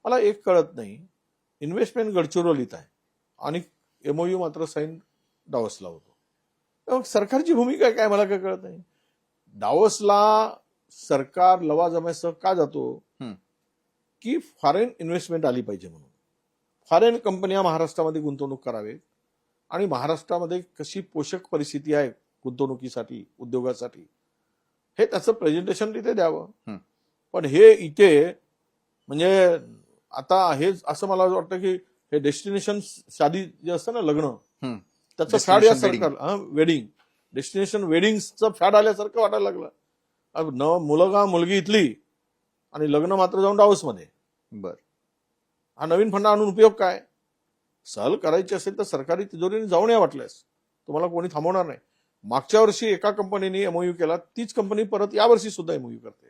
मला एक कळत नाही, इन्व्हेस्टमेंट गडचिरोलीत आहे आणि MOU मात्र साईन डावसला होतो. मग सरकारची भूमिका काय मला काय कळत नाही. डावसला सरकार लवाजम्यासह का जातो की फॉरेन इन्व्हेस्टमेंट आली पाहिजे म्हणून. फॉरेन कंपन्या महाराष्ट्रामध्ये गुंतवणूक करावे आणि महाराष्ट्रामध्ये कशी पोषक परिस्थिती आहे गुंतवणुकीसाठी, उद्योगासाठी, हे त्याचं प्रेझेंटेशन तिथे द्यावं. पण हे इथे म्हणजे आता हे असं मला वाटतं की हे डेस्टिनेशन शादी जे असतं ना, लग्न, त्याचं फॅड या सरकार, वेडिंग, डेस्टिनेशन वेडिंगचं फॅड आल्यासारखं वाटायला लागलं. मुलगा मुलगी इथली आणि लग्न मात्र जाऊन डावसमध्ये. बर, हा नवीन फंड आणून उपयोग काय? सहल करायची असेल तर सरकारी तिजोरीने जाऊन या वाटल्यास, तुम्हाला कोणी थांबवणार नाही. मागच्या वर्षी एका कंपनीने MOU केला, तीच कंपनी परत यावर्षी सुद्धा MOU करते.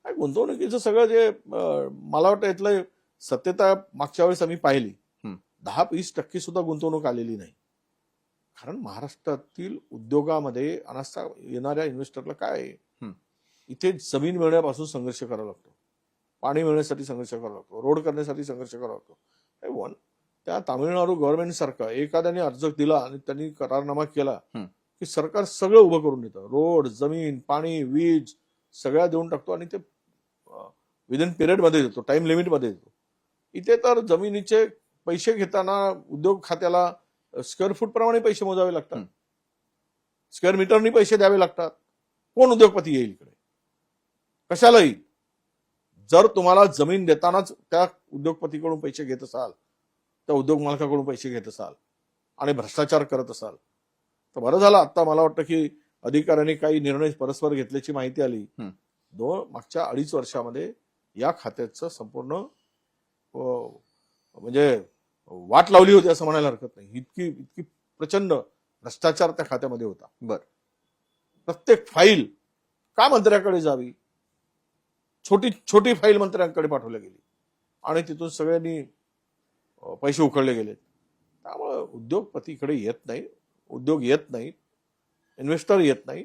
गुंतवणुकीचं सगळं जे मला वाटतं इथलं सत्यता मागच्या वेळेस आम्ही पाहिली, 10-20% सुद्धा गुंतवणूक आलेली नाही. कारण महाराष्ट्रातील उद्योगामध्ये अनास्था येणाऱ्या इन्व्हेस्टरला काय आहे, इथे जमीन मिळण्यापासून संघर्ष करावा लागतो, पाणी मिळण्यासाठी संघर्ष करावा लागतो, रोड करण्यासाठी संघर्ष करावा लागतो. त्या तामिळनाडू गव्हर्नमेंट सारखं एखाद्याने अर्ज दिला आणि त्यांनी करारनामा केला की सरकार सगळं उभं करून देतं, रोड, जमीन, पाणी, वीज सगळ्या देऊन टाकतो आणि ते विदिन पिरियडमध्ये देतो, टाइम लिमिटमध्ये देतो. इथे तर जमिनीचे पैसे घेताना उद्योग खात्याला स्क्वेअर फूट प्रमाणे पैसे मोजावे लागतात, स्क्वेअर मीटरनी पैसे द्यावे लागतात. कोण उद्योगपती येईल इकडे? कशाला येईल? जर तुम्हाला जमीन देतानाच त्या उद्योगपतीकडून पैसे घेत असाल, त्या उद्योग मालकाकडून पैसे घेत असाल आणि भ्रष्टाचार करत असाल तर बरं झालं. आता मला वाटतं की अधिकाऱ्यांनी काही निर्णय परस्पर घेतल्याची माहिती आली. मागच्या 2.5 वर्षामध्ये या खात्याचं संपूर्ण म्हणजे वाट लावली होती असं म्हणायला हरकत नाही. इतकी प्रचंड भ्रष्टाचार त्या खात्यामध्ये होता. बरं, प्रत्येक फाईल का मंत्र्याकडे जावी, छोटी फाईल मंत्र्यांकडे पाठवल्या गेली आणि तिथून सगळ्यांनी पैसे उकळले गेले. त्यामुळे उद्योगपतीकडे येत नाही, उद्योग येत नाही, इन्व्हेस्टर येत नाही,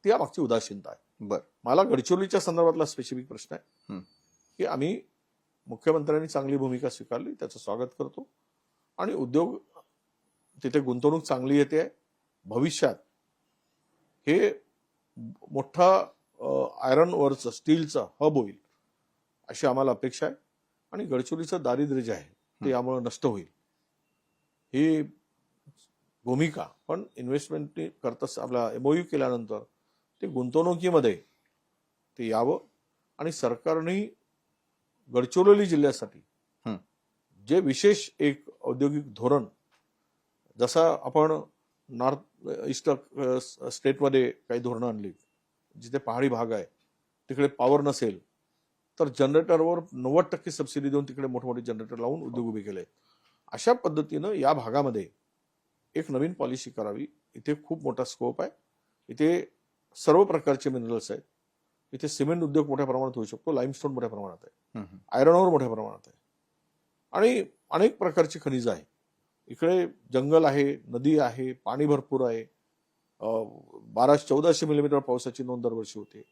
त्या मागची उदासीनता आहे. बरं, मला गडचिरोलीच्या संदर्भातला स्पेसिफिक प्रश्न आहे की आम्ही मुख्यमंत्र्यांनी चांगली भूमिका स्वीकारली, त्याचं स्वागत करतो आणि उद्योग तिथे गुंतवणूक चांगली येते. भविष्यात हे मोठा आयरन ओरचं, स्टीलचं हब होईल अशी आम्हाला अपेक्षा आहे आणि गडचिरोलीचं दारिद्र्य जे आहे ते यामुळे नष्ट होईल ही भूमिका. पण इन्व्हेस्टमेंट करता आपला MOU केल्यानंतर ते गुंतवणुकीमध्ये ते यावं आणि सरकारने गडचिरोली जिल्ह्यासाठी जे विशेष एक औद्योगिक धोरण, जसं आपण नॉर्थ ईस्ट स्टेटमध्ये काही धोरणं आणली, जिथे पहाडी भाग आहे तिकडे पॉवर नसेल तर जनरेटरवर 90% सबसिडी देऊन तिकडे मोठमोठे जनरेटर लावून उद्योग उभे केले. अशा पद्धतीनं या भागामध्ये एक नवीन पॉलिसी करावी. इथे खूप मोठा स्कोप आहे, इथे सर्व प्रकारचे मिनरल्स आहेत, इथे सिमेंट उद्योग मोठ्या प्रमाणात होऊ शकतो, लाईमस्टोन मोठ्या प्रमाणात आहे, आयरन ओर मोठ्या प्रमाणात आहे. आणि अनेक प्रकारची खनिज आहे. इकडे जंगल आहे, नदी आहे, पाणी भरपूर आहे. 1200-1400 मिलीमीटर पावसाची नोंद दरवर्षी होते.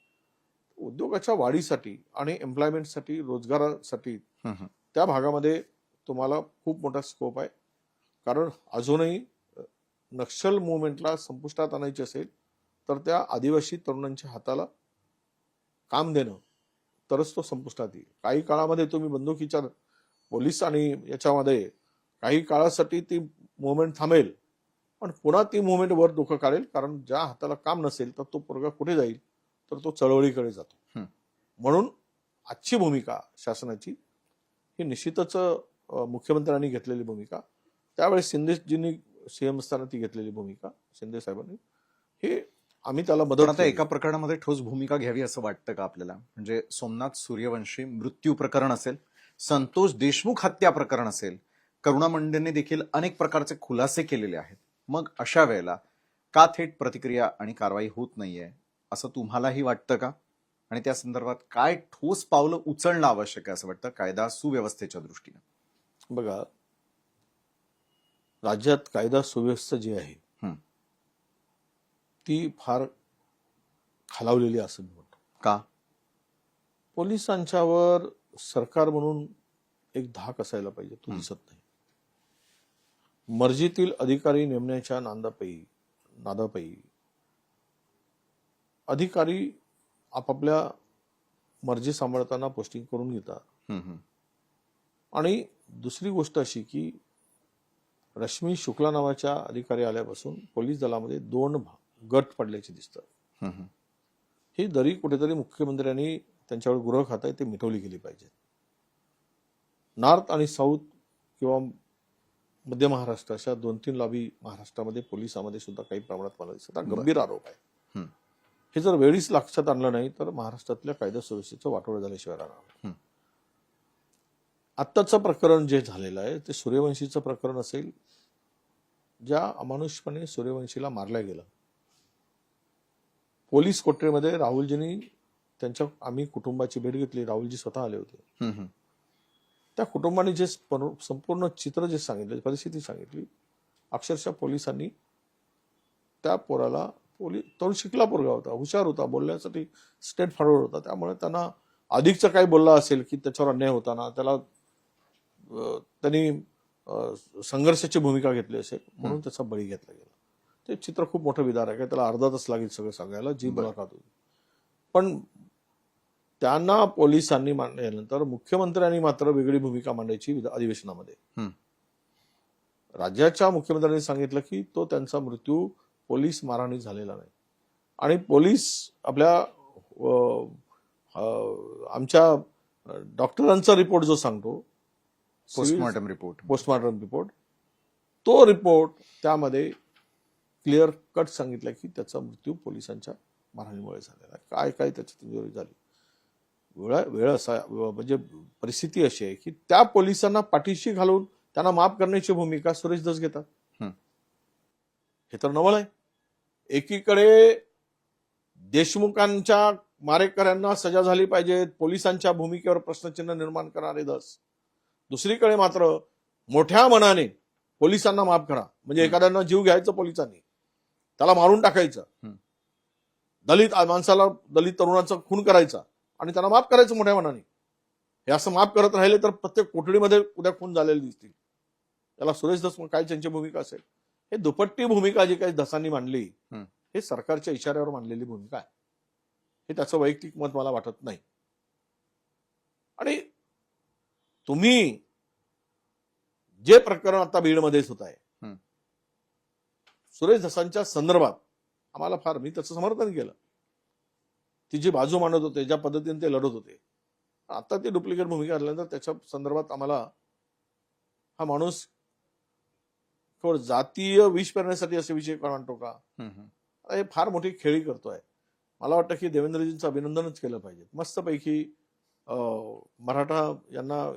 उद्योगाच्या वाढीसाठी आणि एम्प्लॉयमेंटसाठी, रोजगारासाठी त्या भागामध्ये तुम्हाला खूप मोठा स्कोप आहे. कारण अजूनही नक्षल मुवमेंटला संपुष्टात आणायची असेल तर त्या आदिवासी तरुणांच्या हाताला काम देणं तरच तो संपुष्टात येईल. काही काळामध्ये तुम्ही बंदुकीच्या पोलीस आणि याच्यामध्ये काही काळासाठी ती मुवमेंट थांबेल, पण पुन्हा ती मुवमेंट वर डोकं काढेल. कारण ज्या हाताला काम नसेल तर तो पोरगा कुठे जाईल, तर तो चळवळीकडे जातो. म्हणून आजची भूमिका शासनाची ही निश्चितच मुख्यमंत्र्यांनी घेतलेली भूमिका, त्यावेळेस शिंदेजींनी सीएम असताना ती घेतलेली भूमिका, शिंदे साहेबांनी, हे आम्ही त्याला पण मदत आता केली. एका प्रकरणामध्ये ठोस भूमिका घ्यावी असं वाटतं का आपल्याला? म्हणजे सोमनाथ सूर्यवंशी मृत्यू प्रकरण असेल, संतोष देशमुख हत्या प्रकरण असेल, करुणा मुंडेंनी देखील अनेक प्रकारचे खुलासे केलेले आहेत. मग अशा वेळेला का थेट प्रतिक्रिया आणि कारवाई होत नाहीये असं तुम्हालाही वाटतं का? आणि त्या संदर्भात काय ठोस पावलं उचलणं आवश्यक आहे असं वाटतं कायदा सुव्यवस्थेच्या दृष्टीने? बघा, राज्यात कायदा सुव्यवस्था जी आहे ती फार खालावलेली असं मी म्हणतो. का? पोलिसांच्यावर सरकार म्हणून एक धाक असायला पाहिजे, तो दिसत नाही. मर्जीतील अधिकारी नेमण्याच्या नादापायी अधिकारी आपापल्या मर्जी सांभाळताना पोस्टिंग करून घेतात. आणि दुसरी गोष्ट अशी की रश्मी शुक्ला नावाच्या अधिकारी आल्यापासून पोलीस दलामध्ये 2 गट पडल्याचे दिसतात. ही दरी कुठेतरी मुख्यमंत्र्यांनी त्यांच्यावर गृह खातं ते मिटवली गेली पाहिजे. नॉर्थ आणि साऊथ किंवा मध्य महाराष्ट्र अशा 2-3 लॉबी महाराष्ट्रामध्ये पोलिसांमध्ये सुद्धा काही प्रमाणात मला दिसतात. गंभीर आरोप आहे. हे जर वेळीच लक्षात आणलं नाही तर महाराष्ट्रातल्या कायदा सुव्यवस्थेचं वाटोळं झाल्याशिवाय राहणार. आत्ताचं प्रकरण जे झालेलं आहे ते सूर्यवंशीचं प्रकरण असेल, ज्या अमानुषपणे सूर्यवंशीला मारल्या गेलं. पोलीस कोठडीमध्ये राहुलजींनी आम्ही कुटुंबाची भेट घेतली, राहुलजी स्वतः आले होते. त्या कुटुंबाने जे संपूर्ण चित्र जे सांगितलं, परिस्थिती सांगितली, अक्षरशः पोलिसांनी त्या पोराला, तो शिकला पोरगा होता, हुशार होता, बोलण्यासाठी स्टेट फॉरवर्ड होता, त्यामुळे त्यांना अधिकचं काही बोलला असेल की त्याच्यावर अन्याय होताना त्याला त्यांनी संघर्षाची भूमिका घेतली असेल म्हणून त्याचा बळी घेतला गेला. ते चित्र खूप मोठं विदार आहे, त्याला अर्धा तास लागेल सगळं सांगायला, जी मुलाखत होती. पण त्यांना पोलिसांनी मांडल्यानंतर मुख्यमंत्र्यांनी मात्र वेगळी भूमिका मांडायची अधिवेशनामध्ये. राज्याच्या मुख्यमंत्र्यांनी सांगितलं की तो त्यांचा मृत्यू पोलीस मारहाणी झालेला नाही, आणि पोलीस आपल्या आमच्या डॉक्टरांचा रिपोर्ट जो सांगतो, पोस्टमॉर्टम रिपोर्ट, तो रिपोर्ट त्यामध्ये क्लिअर कट सांगितलं की त्याचा मृत्यू पोलिसांच्या मारहाणीमुळे झालेला. काय काय त्याची तिजोरी झाली, वेळ असा, म्हणजे परिस्थिती अशी आहे की त्या पोलिसांना पाठीशी घालून त्यांना माफ करण्याची भूमिका सुरेश धस घेतात. हे तर नवल आहे. एकीकडे देशमुखांच्या मारेकऱ्यांना सजा झाली पाहिजे, पोलिसांच्या भूमिकेवर प्रश्नचिन्ह निर्माण करणारे धस. दुसरीकडे मात्र मोठ्या मनाने पोलिसांना माफ करा, म्हणजे एखाद्यांना जीव घ्यायचं पोलिसांनी, त्याला मारून टाकायचं, दलित माणसाला, दलित तरुणाचा खून करायचा आणि त्यांना माफ करायचं मोठ्या मनाने. हे असं माफ करत राहिले तर प्रत्येक कोठडीमध्ये उद्या खून झालेले दिसतील. त्याला सुरेश धस काय त्यांची भूमिका असेल? हे दुपट्टी भूमिका जी काही धसांनी मांडली, हे सरकारच्या इशाऱ्यावर मांडलेली भूमिका आहे. हे त्याचं वैयक्तिक मत मला वाटत नाही. आणि तुम्ही जे प्रकरण आता बीडमध्येच होत आहे, सुरेश धसांच्या संदर्भात आम्हाला फार, मी त्याचं समर्थन केलं. ती जी बाजू मांडत होते, ज्या पद्धतीने ते लढत होते, आता ती डुप्लिकेट भूमिका आल्यानंतर त्याच्या संदर्भात आम्हाला हा माणूस केवळ जातीय विष पेरण्यासाठी असे विषय मांडतो का? हे फार मोठी खेळी करतोय. मला वाटतं की देवेंद्रजींचं अभिनंदनच केलं पाहिजे. मस्तपैकी मराठा यांना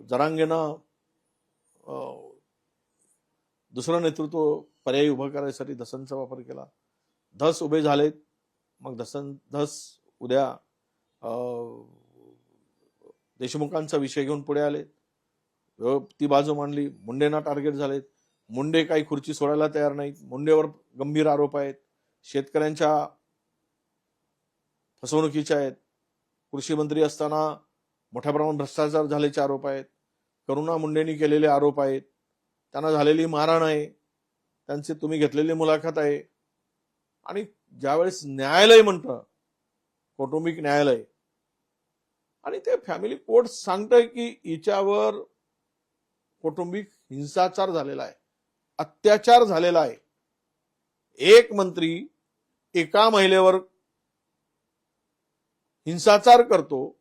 जरांगेनं दुसरं नेतृत्व पर्यायी उभं करायसाठी धसांचा वापर केला. धस उभे झालेत, मग धस उद्या देशमुखांचा विषय घेऊन पुढे आले, ती बाजू मांडली. मुंडेंना टार्गेट झालेत. मुंडे काही खुर्ची सोडायला तयार नाहीत. मुंडेवर गंभीर आरोप आहेत. शेतकऱ्यांच्या फसवणुकीच्या आहेत. कृषी मंत्री असताना मोठ्या प्रमाणात भ्रष्टाचार झाल्याचे आरोप आहेत. करुणा मुंडेंनी केलेले आरोप आहेत. त्यांना झालेली मारहाण आहे. त्यांचे तुम्ही घेतलेली मुलाखत आहे. आणि ज्यावेळेस न्यायालय म्हणतं, कौटुंबिक न्यायालय, आणि ते फॅमिली कोर्ट सांगतंय की हिच्यावर कौटुंबिक हिंसाचार झालेला आहे, अत्याचार झालेला आहे. एक मंत्री एका महिलेवर हिंसाचार करतो,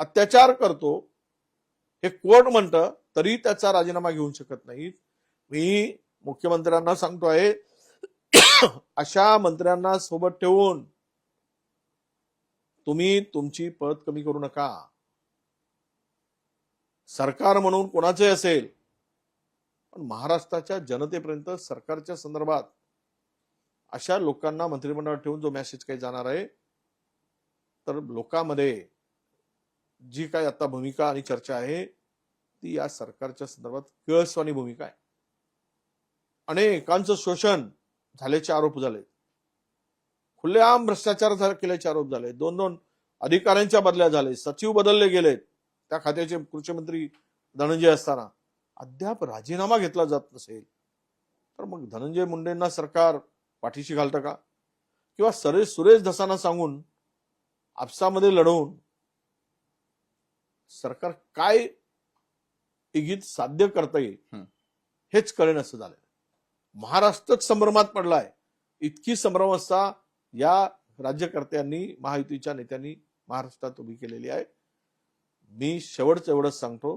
अत्याचार करतो, हे कोर्ट म्हणतं, तरी त्याचा राजीनामा घेऊ शकत नाहीत. मी मुख्यमंत्र्यांना सांगतोय, अशा मंत्र्यांना सोबत ठेवून तुम्ही तुमची पद कमी करू नका. सरकार म्हणून कोणाचे असेल, पण महाराष्ट्राच्या जनतेपर्यंत सरकारच्या संदर्भात अशा लोकांना मंत्रिमंडळात ठेवून जो मेसेज काही जाणार आहे, तर लोकांमध्ये जी काही आता भूमिका आणि चर्चा आहे ती या सरकारच्या संदर्भात किळसवाणी भूमिका आहे. अनेकांचं शोषण झाल्याचे आरोप झाले, खुलेआम भ्रष्टाचार केल्याचे आरोप झाले, 2-2 अधिकाऱ्यांच्या बदल्या झाले, सचिव बदलले गेलेत त्या खात्याचे कृषी मंत्री धनंजय असताना. अद्याप राजीनामा घेतला जात नसेल तर मग धनंजय मुंडेंना सरकार पाठीशी घालतं का? किंवा सुरेश धसांना सांगून आपसामध्ये लढवून सरकार काय इगित साध्य करता येईल हेच कळेन असं झालं. महाराष्ट्रच संभ्रमात पडलाय. इतकी संभ्रमावस्था या राज्यकर्त्यांनी, महायुतीच्या नेत्यांनी महाराष्ट्रात उभी केलेली आहे. मी शेवटचं एवढंच सांगतो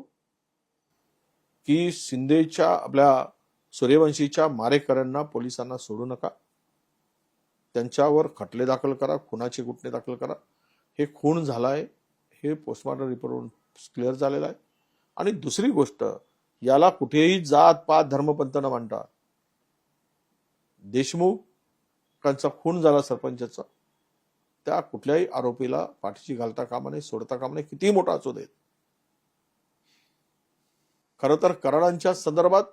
की शिंदेच्या, आपल्या सूर्यवंशीच्या मारेकऱ्यांना पोलिसांना सोडू नका. त्यांच्यावर खटले दाखल करा, खुनाचे गुन्हे दाखल करा. हे खून झालाय हे पोस्टमॉर्टम रिपोर्टवरून क्लिअर झालेलं आहे. आणि दुसरी गोष्ट, याला कुठेही जात पात धर्मपंथ न मांडता देशमुखांचा खून झाला सरपंचाचा, त्या कुठल्याही आरोपीला पाठीशी घालता कामा नये, सोडता कामा नये, कितीही मोठा असू देत. खरं तर कराडांच्या संदर्भात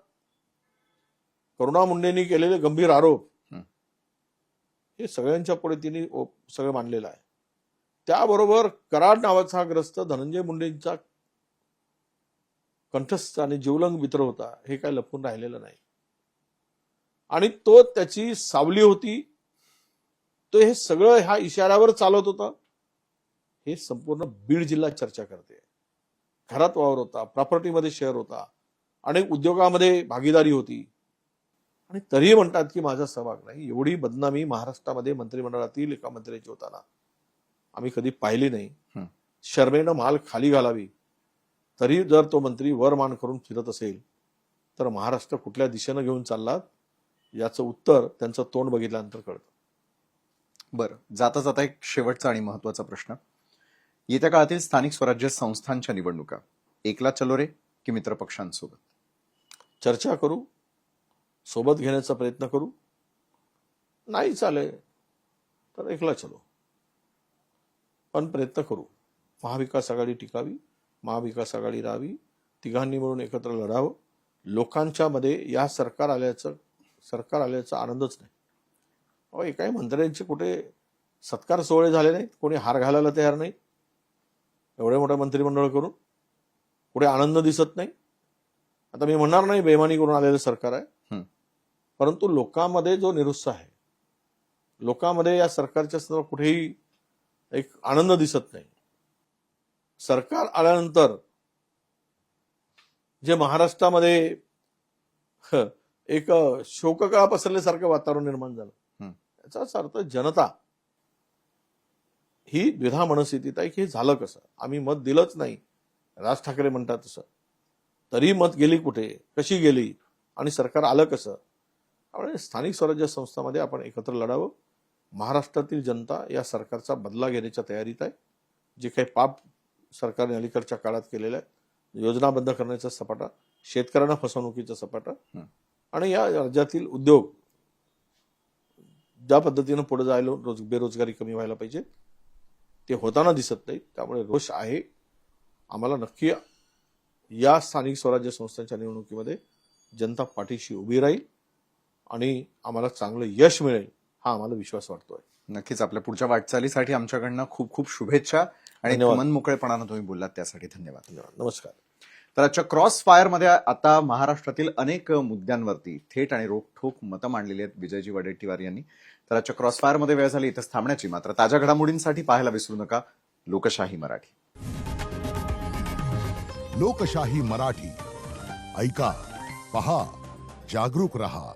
करुणा मुंडेंनी केलेले गंभीर आरोप हे सगळ्यांच्या पुढे तिने सगळं मांडलेलं आहे. त्याबरोबर कराड नावाचा ग्रस्त धनंजय मुंडेंचा कंठस्थ आणि जीवलंग मित्र होता, हे काय लपून राहिलेलं नाही. आणि तो त्याची सावली होती, तो हे सगळं ह्या इशाऱ्यावर चालत होता. हे संपूर्ण बीड जिल्हा चर्चा करते. घरात वावर होता, प्रॉपर्टीमध्ये शेअर होता, अनेक उद्योगामध्ये भागीदारी होती, आणि तरीही म्हणतात की माझा सहभाग नाही. एवढी बदनामी महाराष्ट्रामध्ये मंत्रिमंडळातील एका मंत्र्याची होताना आम्ही कधी पाहिली नाही. शर्मेनं माल खाली घालावी, तरी जर तो मंत्री वर मान करून फिरत असेल तर महाराष्ट्र कुठल्या दिशेनं घेऊन चालला याचं उत्तर त्यांचं तोंड बघितल्यानंतर कळतं. बरं, जाता जाता एक शेवटचा आणि महत्वाचा प्रश्न. येत्या काळातील स्थानिक स्वराज्य संस्थांच्या निवडणुका एकला चलो रे की मित्रपक्षांसोबत? चर्चा करू, सोबत घेण्याचा प्रयत्न करू. नाही चालेल तर एकला चलो, पण प्रयत्न करू. महाविकास आघाडी टिकावी, महाविकास आघाडी राहावी, तिघांनी मिळून एकत्र लढावं. लोकांच्या मध्ये या सरकार आल्याचा आनंदच नाही. एकाही मंत्र्यांचे कुठे सत्कार सोहळे झाले नाहीत, कोणी हार घालायला तयार नाही. एवढे मोठे मंत्रिमंडळ करून कुठे आनंद दिसत नाही. आता मी म्हणणार नाही बेमानी करून आलेलं सरकार आहे, परंतु लोकांमध्ये जो निरुत्साह आहे, लोकांमध्ये या सरकारच्या संदर्भात कुठेही एक आनंद दिसत नाही. सरकार आल्यानंतर जे महाराष्ट्रामध्ये एक शोककळा पसरल्यासारखं वातावरण निर्माण झालं, याचाच अर्थ जनता ही द्विधा मनस्थितीत आहे की हे झालं कसं. आम्ही मत दिलंच नाही, राज ठाकरे म्हणतात तसं, तरी मत गेली कुठे, कशी गेली, आणि सरकार आलं कसं. त्यामुळे स्थानिक स्वराज्य संस्थांमध्ये आपण एकत्र लढावं. महाराष्ट्रातील जनता या सरकारचा बदला घेण्याच्या तयारीत आहे. जे काही पाप सरकारने अलीकडच्या काळात केलेलं आहे, योजना बंद करण्याचा सपाटा, शेतकऱ्यांना फसवणुकीचा सपाटा, आणि या राज्यातील उद्योग ज्या पद्धतीनं पुढे जायला बेरोजगारी कमी व्हायला पाहिजे ते होताना दिसत नाही. त्यामुळे रोष आहे. आम्हाला नक्की या स्थानिक स्वराज्य संस्थांच्या निवडणुकीमध्ये जनता पाठीशी उभी राहील आणि आम्हाला चांगलं यश मिळेल हा आम्हाला विश्वास वाटतोय. नक्कीच आपल्या पुढच्या वाटचालीसाठी आमच्याकडनं खूप खूप शुभेच्छा आणि धन्यवाद. मनमोकळेपणानं तुम्ही बोललात त्यासाठी धन्यवाद. धन्यवाद. नमस्कार. तर आजच्या क्रॉस फायरमध्ये आता महाराष्ट्रातील अनेक मुद्द्यांवरती थेट आणि रोखठोक मतं मांडलेली आहेत विजयजी वडेट्टीवार यांनी. तर आजच्या क्रॉस फायरमध्ये वेळ झाली इथंच थांबण्याची. मात्र ताज्या घडामोडींसाठी पाहायला विसरू नका लोकशाही मराठी. लोकशाही मराठी ऐका, पहा, जागरूक रहा.